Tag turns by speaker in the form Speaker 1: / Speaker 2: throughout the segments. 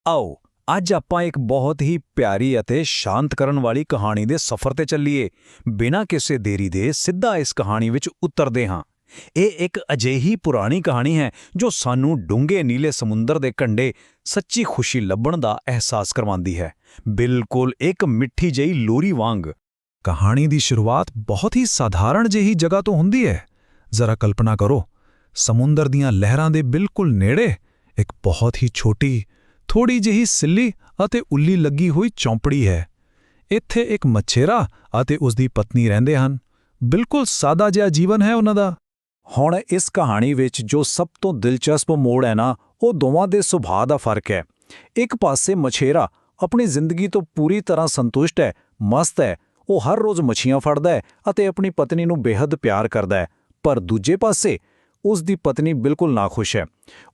Speaker 1: ਆਓ ਅੱਜ ਆਪਾਂ ਇੱਕ ਬਹੁਤ ਹੀ ਪਿਆਰੀ ਅਤੇ ਸ਼ਾਂਤ ਕਰਨ ਵਾਲੀ ਕਹਾਣੀ ਦੇ ਸਫ਼ਰ ਤੇ ਚੱਲੀਏ। ਬਿਨਾਂ ਕਿਸੇ ਦੇਰੀ ਦੇ ਸਿੱਧਾ ਇਸ ਕਹਾਣੀ ਵਿੱਚ ਉਤਰਦੇ ਹਾਂ। ਇਹ ਇੱਕ ਅਜਿਹੀ ਪੁਰਾਣੀ ਕਹਾਣੀ ਹੈ ਜੋ ਸਾਨੂੰ ਡੂੰਘੇ ਨੀਲੇ ਸਮੁੰਦਰ ਦੇ ਕੰਢੇ ਸੱਚੀ ਖੁਸ਼ੀ ਲੱਭਣ ਦਾ ਅਹਿਸਾਸ ਕਰਵਾਉਂਦੀ ਹੈ, ਬਿਲਕੁਲ ਇੱਕ ਮਿੱਠੀ ਜਿਹੀ ਲੋਰੀ ਵਾਂਗ।
Speaker 2: ਕਹਾਣੀ ਦੀ ਸ਼ੁਰੂਆਤ ਬਹੁਤ ਹੀ ਸਾਧਾਰਣ ਜਿਹੀ ਜਗ੍ਹਾ ਤੋਂ ਹੁੰਦੀ ਹੈ। ਜ਼ਰਾ ਕਲਪਨਾ ਕਰੋ, ਸਮੁੰਦਰ ਦੀਆਂ ਲਹਿਰਾਂ ਦੇ ਬਿਲਕੁਲ ਨੇੜੇ ਇੱਕ ਬਹੁਤ ਹੀ ਛੋਟੀ, ਥੋੜੀ ਜਿਹੀ ਸਿੱਲੀ ਅਤੇ ਉੱਲੀ ਲੱਗੀ ਹੋਈ ਚੌਂਪੜੀ ਹੈ। ਇੱਥੇ ਇੱਕ ਮਛੇਰਾ ਅਤੇ ਉਸਦੀ ਪਤਨੀ ਰਹਿੰਦੇ ਹਨ। ਬਿਲਕੁਲ ਸਾਦਾ ਜਿਹਾ ਜੀਵਨ ਹੈ ਉਹਨਾਂ ਦਾ।
Speaker 1: ਹੁਣ ਇਸ ਕਹਾਣੀ ਵਿੱਚ ਜੋ ਸਭ ਤੋਂ ਦਿਲਚਸਪ ਮੋੜ ਹੈ ਨਾ, ਉਹ ਦੋਵਾਂ ਦੇ ਸੁਭਾਅ ਦਾ ਫਰਕ ਹੈ। ਇੱਕ ਪਾਸੇ ਮਛੇਰਾ ਆਪਣੀ ਜ਼ਿੰਦਗੀ ਤੋਂ ਪੂਰੀ ਤਰ੍ਹਾਂ ਸੰਤੁਸ਼ਟ ਹੈ, ਮਸਤ ਹੈ। ਉਹ ਹਰ ਰੋਜ਼ ਮੱਛੀਆਂ ਫੜਦਾ ਹੈ ਅਤੇ ਆਪਣੀ ਪਤਨੀ ਨੂੰ ਬੇਹੱਦ ਪਿਆਰ ਕਰਦਾ ਹੈ। ਪਰ ਦੂਜੇ ਪਾਸੇ ਉਸ ਦੀ ਪਤਨੀ ਬਿਲਕੁਲ ਨਾਖੁਸ਼ ਹੈ।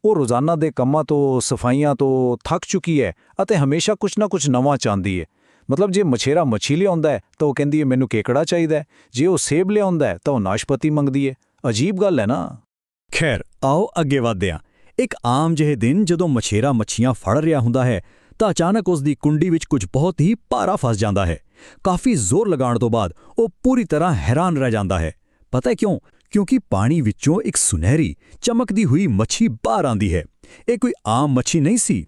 Speaker 1: ਉਹ ਰੋਜ਼ਾਨਾ ਦੇ ਕੰਮਾਂ ਤੋਂ, ਸਫਾਈਆਂ ਤੋਂ ਥੱਕ ਚੁੱਕੀ ਹੈ ਅਤੇ ਹਮੇਸ਼ਾ ਕੁਝ ਨਾ ਕੁਝ ਨਵਾਂ ਚਾਹੁੰਦੀ ਹੈ। ਮਤਲਬ ਜੇ ਮਛੇਰਾ ਮੱਛੀ ਲਿਆਉਂਦਾ ਹੈ ਤਾਂ ਉਹ ਕਹਿੰਦੀ ਹੈ ਮੈਨੂੰ ਕੇਕੜਾ ਚਾਹੀਦਾ ਹੈ, ਜੇ ਉਹ ਸੇਬ ਲਿਆਉਂਦਾ ਹੈ ਤਾਂ ਉਹ ਨਾਸ਼ਪਤੀ ਮੰਗਦੀ ਹੈ। ਅਜੀਬ ਗੱਲ ਹੈ ਨਾ।
Speaker 3: ਖੈਰ, ਆਓ ਅੱਗੇ ਵਧਦੇ ਹਾਂ। ਇੱਕ ਆਮ ਜਿਹੇ ਦਿਨ ਜਦੋਂ ਮਛੇਰਾ ਮੱਛੀਆਂ ਫੜ ਰਿਹਾ ਹੁੰਦਾ ਹੈ ਤਾਂ ਅਚਾਨਕ ਉਸ ਦੀ ਕੁੰਡੀ ਵਿੱਚ ਕੁਝ ਬਹੁਤ ਹੀ ਭਾਰਾ ਫਸ ਜਾਂਦਾ ਹੈ। ਕਾਫੀ ਜ਼ੋਰ ਲਗਾਉਣ ਤੋਂ ਬਾਅਦ ਉਹ ਪੂਰੀ ਤਰ੍ਹਾਂ ਹੈਰਾਨ ਰਹਿ ਜਾਂਦਾ ਹੈ। ਪਤਾ ਹੈ ਕਿਉਂ? ਕਿਉਂਕਿ ਪਾਣੀ ਵਿੱਚੋਂ ਇੱਕ ਸੁਨਹਿਰੀ, ਚਮਕਦੀ ਹੋਈ ਮੱਛੀ ਬਾਹਰ ਆਉਂਦੀ ਹੈ। ਇਹ ਕੋਈ ਆਮ ਮੱਛੀ ਨਹੀਂ ਸੀ।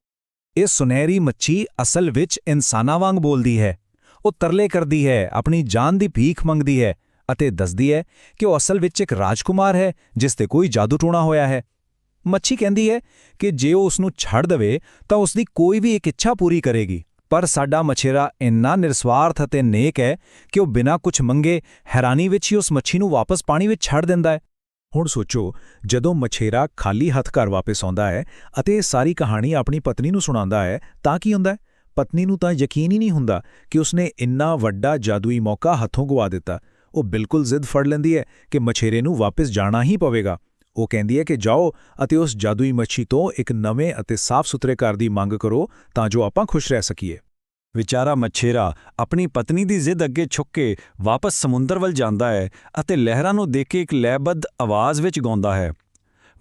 Speaker 2: ਇਹ ਸੁਨਹਿਰੀ ਮੱਛੀ ਅਸਲ ਵਿੱਚ ਇਨਸਾਨਾਂ ਵਾਂਗ ਬੋਲਦੀ ਹੈ। ਉਹ ਤਰਲੇ ਕਰਦੀ ਹੈ, ਆਪਣੀ ਜਾਨ ਦੀ ਭੀਖ ਮੰਗਦੀ ਹੈ ਅਤੇ ਦੱਸਦੀ ਹੈ ਕਿ ਉਹ ਅਸਲ ਵਿੱਚ ਇੱਕ ਰਾਜਕੁਮਾਰ ਹੈ ਜਿਸ ਤੇ ਕੋਈ ਜਾਦੂ ਟੂਣਾ ਹੋਇਆ ਹੈ। ਮੱਛੀ ਕਹਿੰਦੀ ਹੈ ਕਿ ਜੇ ਉਹ ਉਸ ਨੂੰ ਛੱਡ ਦੇਵੇ ਤਾਂ ਉਸ ਦੀ ਕੋਈ ਵੀ ਇੱਕ ਇੱਛਾ ਪੂਰੀ ਕਰੇਗੀ। ਪਰ ਸਾਡਾ ਮਛੇਰਾ ਇੰਨਾ ਨਿਰਸਵਾਰਥ ਅਤੇ ਨੇਕ ਹੈ ਕਿ ਉਹ ਬਿਨਾਂ ਕੁਝ ਮੰਗੇ ਹੈਰਾਨੀ ਵਿੱਚ ਹੀ ਉਸ ਮੱਛੀ ਨੂੰ ਵਾਪਸ ਪਾਣੀ ਵਿੱਚ ਛੱਡ ਦਿੰਦਾ ਹੈ। ਹੁਣ ਸੋਚੋ, ਜਦੋਂ ਮਛੇਰਾ ਖਾਲੀ ਹੱਥ ਘਰ ਵਾਪਸ ਆਉਂਦਾ ਹੈ ਅਤੇ ਇਹ ਸਾਰੀ ਕਹਾਣੀ ਆਪਣੀ ਪਤਨੀ ਨੂੰ ਸੁਣਾਉਂਦਾ ਹੈ ਤਾਂ ਕੀ ਹੁੰਦਾ ਹੈ? ਪਤਨੀ ਨੂੰ ਤਾਂ ਯਕੀਨ ਹੀ ਨਹੀਂ ਹੁੰਦਾ ਕਿ ਉਸਨੇ ਇੰਨਾ ਵੱਡਾ ਜਾਦੂਈ ਮੌਕਾ ਹੱਥੋਂ ਗਵਾ ਦਿੱਤਾ। ਉਹ ਬਿਲਕੁਲ ਜ਼ਿੱਦ ਫੜ ਲੈਂਦੀ ਹੈ ਕਿ ਮਛੇਰੇ ਨੂੰ ਵਾਪਸ ਜਾਣਾ ਹੀ ਪਵੇਗਾ। ਉਹ ਕਹਿੰਦੀ ਹੈ ਕਿ ਜਾਓ ਅਤੇ ਉਸ ਜਾਦੂਈ ਮੱਛੀ ਤੋਂ ਇੱਕ ਨਵੇਂ ਅਤੇ ਸਾਫ਼-ਸੁਥਰੇ ਘਰ ਦੀ ਮੰਗ ਕਰੋ ਤਾਂ ਜੋ ਆਪਾਂ ਖੁਸ਼ ਰਹਿ ਸਕੀਏ।
Speaker 1: ਵਿਚਾਰਾ ਮਛੇਰਾ ਆਪਣੀ ਪਤਨੀ ਦੀ ਜ਼ਿੱਦ ਅੱਗੇ ਝੁੱਕ ਕੇ ਵਾਪਸ ਸਮੁੰਦਰ ਵੱਲ ਜਾਂਦਾ ਹੈ ਅਤੇ ਲਹਿਰਾਂ ਨੂੰ ਦੇਖ ਕੇ ਇੱਕ ਲੈਅਬੱਧ ਆਵਾਜ਼ ਵਿੱਚ ਗਾਉਂਦਾ ਹੈ,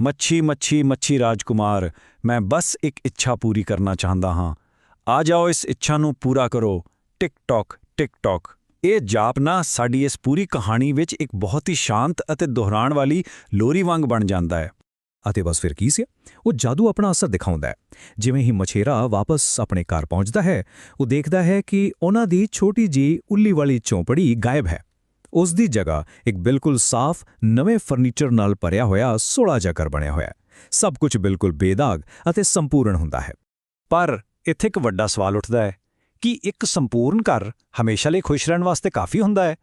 Speaker 1: ਮੱਛੀ ਮੱਛੀ ਮੱਛੀ ਰਾਜਕੁਮਾਰ, ਮੈਂ ਬਸ ਇੱਕ ਇੱਛਾ ਪੂਰੀ ਕਰਨਾ ਚਾਹੁੰਦਾ ਹਾਂ। ਆ ਜਾਓ, ਇਸ ਇੱਛਾ ਨੂੰ ਪੂਰਾ ਕਰੋ। ਟਿਕ ਟੌਕ ਟਿਕ ਟੌਕ। ਇਹ ਜਾਪ ਨਾ ਸਾਡੀ ਇਸ ਪੂਰੀ ਕਹਾਣੀ ਵਿੱਚ ਇੱਕ ਬਹੁਤ ਹੀ ਸ਼ਾਂਤ ਅਤੇ ਦੁਹਰਾਉਣ ਵਾਲੀ ਲੋਰੀ ਵਾਂਗ ਬਣ ਜਾਂਦਾ ਹੈ।
Speaker 2: ਅਤੇ ਬਸ ਫਿਰ ਕੀ ਸੀ? ਉਹ ਜਾਦੂ ਆਪਣਾ ਅਸਰ ਦਿਖਾਉਂਦਾ ਹੈ। ਜਿਵੇਂ ਹੀ ਮਛੇਰਾ ਵਾਪਸ ਆਪਣੇ ਘਰ ਪਹੁੰਚਦਾ ਹੈ, ਉਹ ਦੇਖਦਾ ਹੈ ਕਿ ਉਹਨਾਂ ਦੀ ਛੋਟੀ ਜਿਹੀ ਉੱਲੀ ਵਾਲੀ ਝੌਂਪੜੀ ਗਾਇਬ ਹੈ। ਉਸ ਦੀ ਜਗ੍ਹਾ ਇੱਕ ਬਿਲਕੁਲ ਸਾਫ਼, ਨਵੇਂ ਫਰਨੀਚਰ ਨਾਲ ਭਰਿਆ ਹੋਇਆ ਸੋਹਣਾ ਜਿਹਾ ਘਰ ਬਣਿਆ ਹੋਇਆ ਹੈ। ਸਭ ਕੁਝ ਬਿਲਕੁਲ ਬੇਦਾਗ ਅਤੇ ਸੰਪੂਰਨ ਹੁੰਦਾ ਹੈ।
Speaker 1: ਪਰ ਇੱਥੇ ਇੱਕ ਵੱਡਾ ਸਵਾਲ ਉੱਠਦਾ ਹੈ ਕਿ ਇੱਕ ਸੰਪੂਰਨ ਘਰ ਹਮੇਸ਼ਾ ਲਈ ਖੁਸ਼ ਰਹਿਣ ਵਾਸਤੇ ਕਾਫੀ ਹੁੰਦਾ ਹੈ?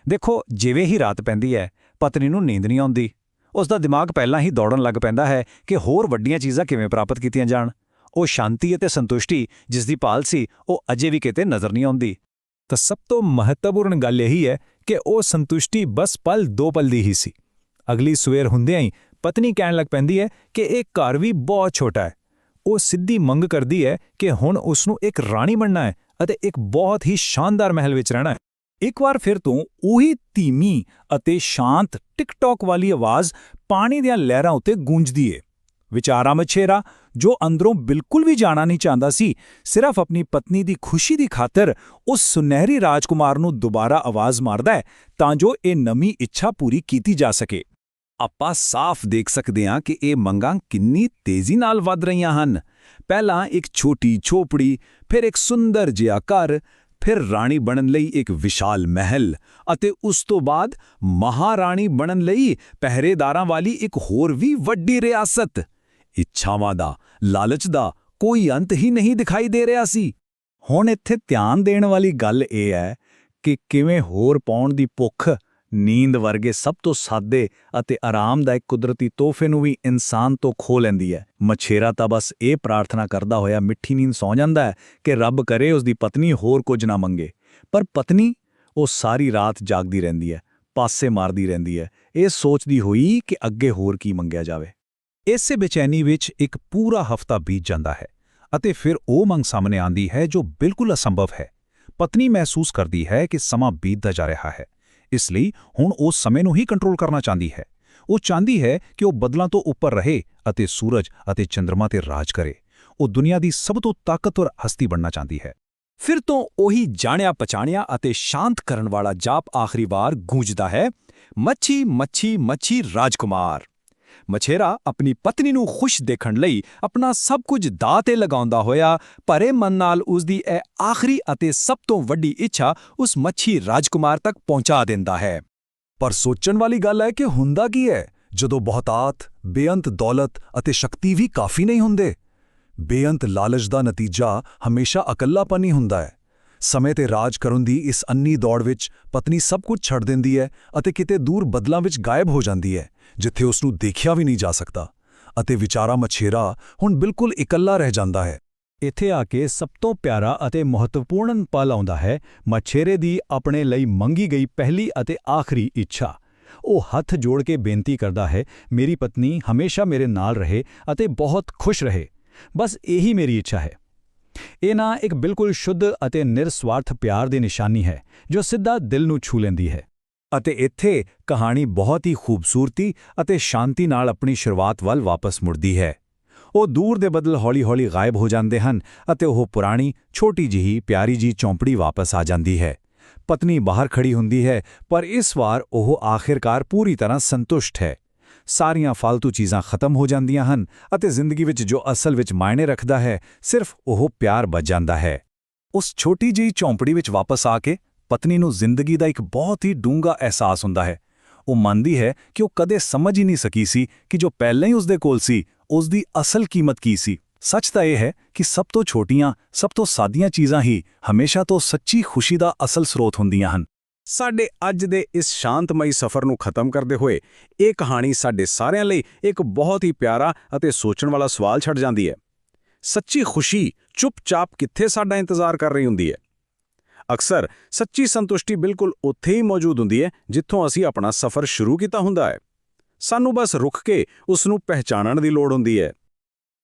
Speaker 1: ਦੇਖੋ, ਜਿਵੇਂ ਹੀ ਰਾਤ ਪੈਂਦੀ ਹੈ, ਪਤਨੀ ਨੂੰ ਨੀਂਦ ਨਹੀਂ ਆਉਂਦੀ। ਉਸ ਦਾ ਦਿਮਾਗ ਪਹਿਲਾਂ ਹੀ ਦੌੜਨ ਲੱਗ ਪੈਂਦਾ ਹੈ ਕਿ ਹੋਰ ਵੱਡੀਆਂ ਚੀਜ਼ਾਂ ਕਿਵੇਂ ਪ੍ਰਾਪਤ ਕੀਤੀਆਂ ਜਾਣ। ਉਹ ਸ਼ਾਂਤੀ ਅਤੇ ਸੰਤੁਸ਼ਟੀ ਜਿਸ ਦੀ ਭਾਲ ਸੀ, ਉਹ ਅਜੇ ਵੀ ਕਿਤੇ ਨਜ਼ਰ ਨਹੀਂ ਆਉਂਦੀ।
Speaker 2: ਤਾਂ ਸਭ ਤੋਂ ਮਹੱਤਵਪੂਰਨ ਗੱਲ ਇਹੀ ਹੈ ਕਿ ਉਹ ਸੰਤੁਸ਼ਟੀ ਬਸ ਪਲ ਦੋ ਪਲ ਦੀ ਹੀ ਸੀ। ਅਗਲੀ ਸਵੇਰ ਹੁੰਦਿਆਂ ਹੀ ਪਤਨੀ ਕਹਿਣ ਲੱਗ ਪੈਂਦੀ ਹੈ ਕਿ ਇਹ ਘਰ ਵੀ ਬਹੁਤ ਛੋਟਾ ਹੈ। ਉਹ ਸਿੱਧੀ ਮੰਗ ਕਰਦੀ ਹੈ ਕਿ ਹੁਣ ਉਸ ਨੂੰ ਇੱਕ ਰਾਣੀ ਬਣਨਾ ਹੈ ਅਤੇ ਇੱਕ ਬਹੁਤ ਹੀ ਸ਼ਾਨਦਾਰ ਮਹਿਲ ਵਿੱਚ ਰਹਿਣਾ ਹੈ। ਇੱਕ ਵਾਰ ਫਿਰ ਤੋਂ ਉਹੀ ਧੀਮੀ ਅਤੇ ਸ਼ਾਂਤ ਟਿਕ-ਟੌਕ ਵਾਲੀ ਆਵਾਜ਼ ਪਾਣੀ ਦੀਆਂ ਲਹਿਰਾਂ ਉੱਤੇ ਗੂੰਜਦੀ ਏ। ਵਿਚਾਰਾ ਮਛੇਰਾ, ਜੋ ਅੰਦਰੋਂ ਬਿਲਕੁਲ ਵੀ ਜਾਣਾ ਨਹੀਂ ਚਾਹੁੰਦਾ ਸੀ, ਸਿਰਫ ਆਪਣੀ ਪਤਨੀ ਦੀ ਖੁਸ਼ੀ ਦੀ ਖਾਤਰ ਉਸ ਸੁਨਹਿਰੀ ਰਾਜਕੁਮਾਰ ਨੂੰ ਦੁਬਾਰਾ ਆਵਾਜ਼ ਮਾਰਦਾ ਹੈ ਤਾਂ ਜੋ ਇਹ ਨਵੀਂ ਇੱਛਾ ਪੂਰੀ ਕੀਤੀ ਜਾ ਸਕੇ। ਆਪਾਂ ਸਾਫ਼ ਦੇਖ ਸਕਦੇ ਹਾਂ ਕਿ ਇਹ ਮੰਗਾਂ ਕਿੰਨੀ ਤੇਜ਼ੀ ਨਾਲ ਵੱਧ ਰਹੀਆਂ ਹਨ। ਪਹਿਲਾਂ ਇੱਕ ਛੋਟੀ ਝੌਂਪੜੀ, ਫਿਰ ਇੱਕ ਸੁੰਦਰ ਜਿਹਾ ਘਰ, ਫਿਰ ਰਾਣੀ ਬਣਨ ਲਈ ਇੱਕ ਵਿਸ਼ਾਲ ਮਹਿਲ ਅਤੇ ਉਸ ਤੋਂ ਬਾਅਦ ਮਹਾਰਾਣੀ ਬਣਨ ਲਈ ਪਹਿਰੇਦਾਰਾਂ ਵਾਲੀ ਇੱਕ ਹੋਰ ਵੀ ਵੱਡੀ ਰਿਆਸਤ। ਇੱਛਾਵਾਂ ਦਾ, ਲਾਲਚ ਦਾ ਕੋਈ ਅੰਤ ਹੀ ਨਹੀਂ ਦਿਖਾਈ ਦੇ ਰਿਹਾ ਸੀ। ਹੁਣ ਇੱਥੇ ਧਿਆਨ ਦੇਣ ਵਾਲੀ ਗੱਲ ਇਹ ਹੈ ਕਿ ਕਿਵੇਂ ਹੋਰ ਪਾਉਣ ਦੀ ਭੁੱਖ ਨੀਂਦ ਵਰਗੇ ਸਭ ਤੋਂ ਸਾਦੇ ਅਤੇ ਆਰਾਮਦਾਇਕ ਕੁਦਰਤੀ ਤੋਹਫੇ ਨੂੰ ਵੀ ਇਨਸਾਨ ਤੋਂ ਖੋਹ ਲੈਂਦੀ ਹੈ। ਮਛੇਰਾ ਤਾਂ ਬਸ ਇਹ ਪ੍ਰਾਰਥਨਾ ਕਰਦਾ ਹੋਇਆ ਮਿੱਠੀ ਨੀਂਦ ਸੌਂ ਜਾਂਦਾ ਹੈ ਕਿ ਰੱਬ ਕਰੇ ਉਸ ਦੀ ਪਤਨੀ ਹੋਰ ਕੁਝ ਨਾ ਮੰਗੇ। ਪਰ ਪਤਨੀ, ਉਹ ਸਾਰੀ ਰਾਤ ਜਾਗਦੀ ਰਹਿੰਦੀ ਹੈ, ਪਾਸੇ ਮਾਰਦੀ ਰਹਿੰਦੀ ਹੈ, ਇਹ ਸੋਚਦੀ ਹੋਈ ਕਿ ਅੱਗੇ ਹੋਰ ਕੀ ਮੰਗਿਆ ਜਾਵੇ। ਇਸੇ ਬੇਚੈਨੀ ਵਿੱਚ ਇੱਕ ਪੂਰਾ ਹਫ਼ਤਾ ਬੀਤ ਜਾਂਦਾ ਹੈ ਅਤੇ ਫਿਰ ਉਹ ਮੰਗ ਸਾਹਮਣੇ ਆਉਂਦੀ ਹੈ ਜੋ ਬਿਲਕੁਲ ਅਸੰਭਵ ਹੈ। ਪਤਨੀ ਮਹਿਸੂਸ ਕਰਦੀ ਹੈ ਕਿ ਸਮਾਂ ਬੀਤਦਾ ਜਾ ਰਿਹਾ ਹੈ, ਇਸ ਲਈ ਹੁਣ ਉਹ ਸਮੇਂ ਨੂੰ ਹੀ ਕੰਟਰੋਲ ਕਰਨਾ ਚਾਹੁੰਦੀ ਹੈ। ਉਹ ਚਾਹੁੰਦੀ ਹੈ ਕਿ ਉਹ ਬੱਦਲਾਂ ਤੋਂ ਉੱਪਰ ਰਹੇ ਅਤੇ ਸੂਰਜ ਅਤੇ ਚੰਦਰਮਾ ਤੇ ਰਾਜ ਕਰੇ।
Speaker 1: ਉਹ ਦੁਨੀਆ ਦੀ ਸਭ ਤੋਂ ਤਾਕਤਵਰ ਹਸਤੀ ਬਣਨਾ ਚਾਹੁੰਦੀ ਹੈ। ਫਿਰ ਤੋਂ ਉਹੀ ਜਾਣਿਆ ਪਛਾਣਿਆ ਅਤੇ ਸ਼ਾਂਤ ਕਰਨ ਵਾਲਾ ਜਾਪ ਆਖਰੀ ਵਾਰ ਗੂੰਜਦਾ ਹੈ, ਮੱਛੀ ਮੱਛੀ ਮੱਛੀ ਰਾਜਕੁਮਾਰ। ਮਛੇਰਾ ਆਪਣੀ ਪਤਨੀ ਨੂੰ ਖੁਸ਼ ਦੇਖਣ ਲਈ ਆਪਣਾ ਸਭ ਕੁਝ ਦਾਅ ਤੇ ਲਗਾਉਂਦਾ ਹੋਇਆ ਭਰੇ ਮਨ ਨਾਲ ਉਸ ਦੀ ਇਹ ਆਖਰੀ ਅਤੇ ਸਭ ਤੋਂ ਵੱਡੀ ਇੱਛਾ ਉਸ ਮੱਛੀ ਰਾਜਕੁਮਾਰ ਤੱਕ ਪਹੁੰਚਾ ਦਿੰਦਾ ਹੈ।
Speaker 4: ਪਰ ਸੋਚਣ ਵਾਲੀ ਗੱਲ ਹੈ ਕਿ ਹੁੰਦਾ ਕੀ ਹੈ ਜਦੋਂ ਬਹੁਤਾਤ, ਬੇਅੰਤ ਦੌਲਤ ਅਤੇ ਸ਼ਕਤੀ ਵੀ ਕਾਫੀ ਨਹੀਂ ਹੁੰਦੇ। ਬੇਅੰਤ ਲਾਲਚ ਦਾ ਨਤੀਜਾ ਹਮੇਸ਼ਾ ਇਕੱਲਾਪਨ ਹੀ ਹੁੰਦਾ ਹੈ। ਸਮੇਂ ਤੇ ਰਾਜ ਕਰਨ ਦੀ ਇਸ ਅੰਨੀ ਦੌੜ ਵਿੱਚ ਪਤਨੀ ਸਭ ਕੁਝ ਛੱਡ ਦਿੰਦੀ ਹੈ ਅਤੇ ਕਿਤੇ ਦੂਰ ਬੱਦਲਾਂ ਵਿੱਚ ਗਾਇਬ ਹੋ ਜਾਂਦੀ ਹੈ, ਜਿੱਥੇ ਉਸ ਨੂੰ ਦੇਖਿਆ ਵੀ ਨਹੀਂ ਜਾ ਸਕਦਾ, ਅਤੇ ਵਿਚਾਰਾ ਮਛੇਰਾ ਹੁਣ ਬਿਲਕੁਲ ਇਕੱਲਾ ਰਹਿ ਜਾਂਦਾ ਹੈ।
Speaker 3: ਇੱਥੇ ਆ ਕੇ ਸਭ ਤੋਂ ਪਿਆਰਾ ਅਤੇ ਮਹੱਤਵਪੂਰਨ ਪਲ ਆਉਂਦਾ ਹੈ, ਮਛੇਰੇ ਦੀ ਆਪਣੇ ਲਈ ਮੰਗੀ ਗਈ ਪਹਿਲੀ ਅਤੇ ਆਖਰੀ ਇੱਛਾ। ਉਹ ਹੱਥ ਜੋੜ ਕੇ ਬੇਨਤੀ ਕਰਦਾ ਹੈ, ਮੇਰੀ ਪਤਨੀ ਹਮੇਸ਼ਾ ਮੇਰੇ ਨਾਲ ਰਹੇ ਅਤੇ ਬਹੁਤ ਖੁਸ਼ ਰਹੇ, ਬਸ ਇਹੀ ਮੇਰੀ ਇੱਛਾ ਹੈ। ਇਹ ਨਾ ਇੱਕ ਬਿਲਕੁਲ ਸ਼ੁੱਧ ਅਤੇ ਨਿਰਸਵਾਰਥ ਪਿਆਰ ਦੀ ਨਿਸ਼ਾਨੀ ਹੈ ਜੋ ਸਿੱਧਾ ਦਿਲ ਨੂੰ ਛੂ ਲੈਂਦੀ ਹੈ।
Speaker 1: ਅਤੇ ਇੱਥੇ ਕਹਾਣੀ ਬਹੁਤ ਹੀ ਖੂਬਸੂਰਤੀ ਅਤੇ ਸ਼ਾਂਤੀ ਨਾਲ ਆਪਣੀ ਸ਼ੁਰੂਆਤ ਵੱਲ ਵਾਪਸ ਮੁੜਦੀ ਹੈ। ਉਹ ਦੂਰ ਦੇ ਬੱਦਲ ਹੌਲੀ-ਹੌਲੀ ਗਾਇਬ ਹੋ ਜਾਂਦੇ ਹਨ ਅਤੇ ਉਹ ਪੁਰਾਣੀ ਛੋਟੀ ਜਿਹੀ ਪਿਆਰੀ ਜੀ ਚੌਂਪੜੀ ਵਾਪਸ ਆ ਜਾਂਦੀ ਹੈ। ਪਤਨੀ ਬਾਹਰ ਖੜੀ ਹੁੰਦੀ ਹੈ, ਪਰ ਇਸ ਵਾਰ ਉਹ ਆਖਿਰਕਾਰ ਪੂਰੀ ਤਰ੍ਹਾਂ ਸੰਤੁਸ਼ਟ ਹੈ। ਸਾਰੀਆਂ ਫालतू ਚੀਜ਼ਾਂ ਖਤਮ ਹੋ ਜਾਂਦੀਆਂ ਹਨ ਅਤੇ ਜ਼ਿੰਦਗੀ ਵਿੱਚ ਜੋ ਅਸਲ ਵਿੱਚ ਮਾਇਨੇ ਰੱਖਦਾ ਹੈ, ਸਿਰਫ ਉਹ ਪਿਆਰ ਬਚ ਜਾਂਦਾ ਹੈ। ਉਸ ਛੋਟੀ ਜਿਹੀ ਚੌਂਪੜੀ ਵਿੱਚ ਵਾਪਸ ਆ ਕੇ ਪਤਨੀ ਨੂੰ ਜ਼ਿੰਦਗੀ ਦਾ ਇੱਕ ਬਹੁਤ ਹੀ ਡੂੰਘਾ ਅਹਿਸਾਸ ਹੁੰਦਾ ਹੈ। ਉਹ ਮੰਨਦੀ ਹੈ ਕਿ ਉਹ ਕਦੇ ਸਮਝ ਹੀ ਨਹੀਂ ਸਕੀ ਸੀ ਕਿ ਜੋ ਪਹਿਲਾਂ ਹੀ ਉਸਦੇ ਕੋਲ ਸੀ, ਉਸ ਦੀ ਅਸਲ ਕੀਮਤ ਕੀ ਸੀ। ਸੱਚ ਤਾਂ ਇਹ ਹੈ ਕਿ ਸਭ ਤੋਂ ਛੋਟੀਆਂ, ਸਭ ਤੋਂ ਸਾਦੀਆਂ ਚੀਜ਼ਾਂ ਹੀ ਹਮੇਸ਼ਾ ਤੋਂ ਸੱਚੀ ਖੁਸ਼ੀ ਦਾ ਅਸਲ ਸਰੋਤ ਹੁੰਦੀਆਂ ਹਨ। ਸਾਡੇ ਅੱਜ ਦੇ ਇਸ ਸ਼ਾਂਤਮਈ ਸਫ਼ਰ ਨੂੰ ਖਤਮ ਕਰਦੇ ਹੋਏ ਇਹ ਕਹਾਣੀ ਸਾਡੇ ਸਾਰਿਆਂ ਲਈ ਇੱਕ ਬਹੁਤ ਹੀ ਪਿਆਰਾ ਅਤੇ ਸੋਚਣ ਵਾਲਾ ਸਵਾਲ ਛੱਡ ਜਾਂਦੀ ਹੈ। ਸੱਚੀ ਖੁਸ਼ੀ ਚੁੱਪਚਾਪ ਕਿੱਥੇ ਸਾਡਾ ਇੰਤਜ਼ਾਰ ਕਰ ਰਹੀ ਹੁੰਦੀ ਹੈ? ਅਕਸਰ ਸੱਚੀ ਸੰਤੁਸ਼ਟੀ ਬਿਲਕੁਲ ਉੱਥੇ ਹੀ ਮੌਜੂਦ ਹੁੰਦੀ ਹੈ ਜਿੱਥੋਂ ਅਸੀਂ ਆਪਣਾ ਸਫ਼ਰ ਸ਼ੁਰੂ ਕੀਤਾ ਹੁੰਦਾ ਹੈ। ਸਾਨੂੰ ਬਸ ਰੁਕ ਕੇ ਉਸ ਨੂੰ ਪਹਿਚਾਨਣ ਦੀ ਲੋੜ ਹੁੰਦੀ ਹੈ।